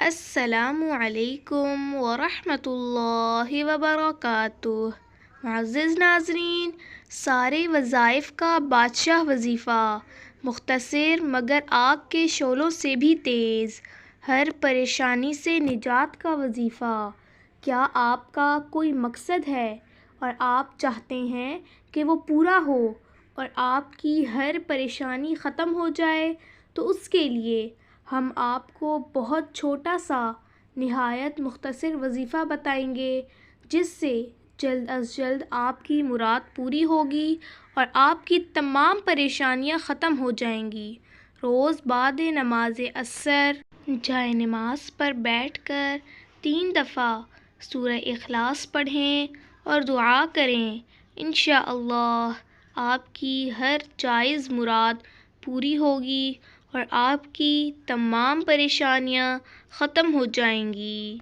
السلام علیکم ورحمۃ اللہ وبرکاتہ۔ معزز ناظرین، سارے وظائف کا بادشاہ وظیفہ، مختصر مگر آگ کے شعلوں سے بھی تیز، ہر پریشانی سے نجات کا وظیفہ۔ کیا آپ کا کوئی مقصد ہے اور آپ چاہتے ہیں کہ وہ پورا ہو اور آپ کی ہر پریشانی ختم ہو جائے، تو اس کے لیے ہم آپ کو بہت چھوٹا سا نہایت مختصر وظیفہ بتائیں گے، جس سے جلد از جلد آپ کی مراد پوری ہوگی اور آپ کی تمام پریشانیاں ختم ہو جائیں گی۔ روز بعد نماز عصر جائے نماز پر بیٹھ کر 3 دفعہ سورہ اخلاص پڑھیں اور دعا کریں، انشاءاللہ آپ کی ہر جائز مراد پوری ہوگی اور آپ کی تمام پریشانیاں ختم ہو جائیں گی۔